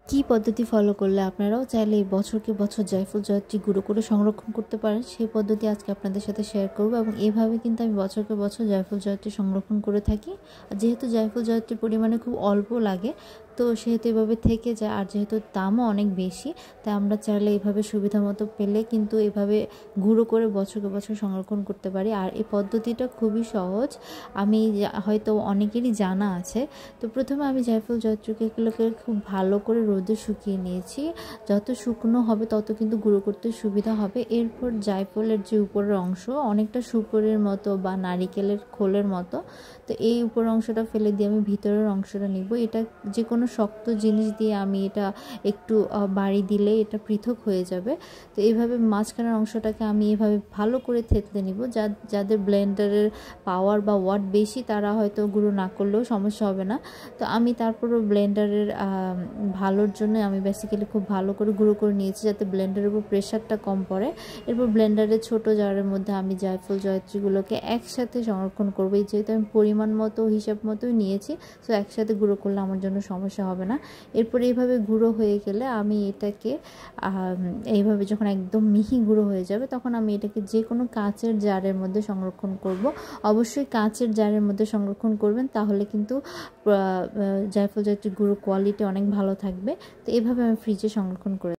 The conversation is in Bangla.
কি পদ্ধতি ফলো করলে আপনারাও চাইলে এই বছরকে বছর জায়ফল জয়ত্রী গুঁড়ো করে সংরক্ষণ করতে পারেন, সেই পদ্ধতি আজকে আপনাদের সাথে শেয়ার করব। এবং এইভাবে কিন্তু আমি বছরকে বছর জায়ফল জয়ত্রী সংরক্ষণ করে থাকি। আর যেহেতু জায়ফল জয়ত্রীর পরিমাণে খুব অল্প লাগে, তো সেহেতু এভাবে থেকে যায়। আর যেহেতু দামও অনেক বেশি, তাই আমরা চাইলে এইভাবে সুবিধা মতো পেলে কিন্তু এভাবে গুঁড়ো করে বছরকে বছর সংরক্ষণ করতে পারি। আর এই পদ্ধতিটা খুবই সহজ, আমি হয়তো অনেকেরই জানা আছে। তো প্রথমে আমি জায়ফল জয়ত্রীগুলোকে খুব ভালো করে রোদে শুকিয়ে নিয়েছি। যত শুকনো হবে তত কিন্তু গুঁড়ো করতে সুবিধা হবে। এরপর জায়ফলের যে উপরের অংশ অনেকটা সুপারির মতো বা নারিকেলের খোলের মতো, তো এই উপরের অংশটা ফেলে দিয়ে আমি ভিতরের অংশটা নিব। এটা যে কোনো শক্ত জিনিস দিয়ে আমি এটা একটু বাড়ি দিলে এটা পৃথক হয়ে যাবে। তো এইভাবে মাঝখানের অংশটাকে আমি এভাবে ভালো করে থেতলে নিব। যাদের ব্লেন্ডারের পাওয়ার বা ওয়াট বেশি তারা হয়তো গুঁড়ো না করলেও সমস্যা হবে না। তো আমি তারপরও ব্লেন্ডারের ভালোর জন্য আমি বেসিক্যালি খুব ভালো করে গুঁড়ো করে নিয়েছি, যাতে ব্লেন্ডারের উপর প্রেশারটা কম পড়ে। এরপর ব্লেন্ডারের ছোট জারের মধ্যে আমি জায়ফল জয়ত্রীগুলোকে একসাথে সংরক্ষণ করবো। এই যেহেতু আমি পরিমাণ মতো হিসাব মতোই নিয়েছি, তো একসাথে গুঁড়ো করলে আমার জন্য সমস্যা হবে না। এরপর এইভাবে গুঁড়ো হয়ে গেলে আমি এটাকে এইভাবে যখন একদম মিহি গুঁড়ো হয়ে যাবে, তখন আমি এটাকে যে কোনো কাচের জারের মধ্যে সংরক্ষণ করব। অবশ্যই কাচের জারের মধ্যে সংরক্ষণ করবেন, তাহলে কিন্তু জায়ফল জয়ত্রী গুঁড়ো কোয়ালিটি অনেক ভালো থাকবে। তো এভাবে আমি ফ্রিজে সংরক্ষণ করে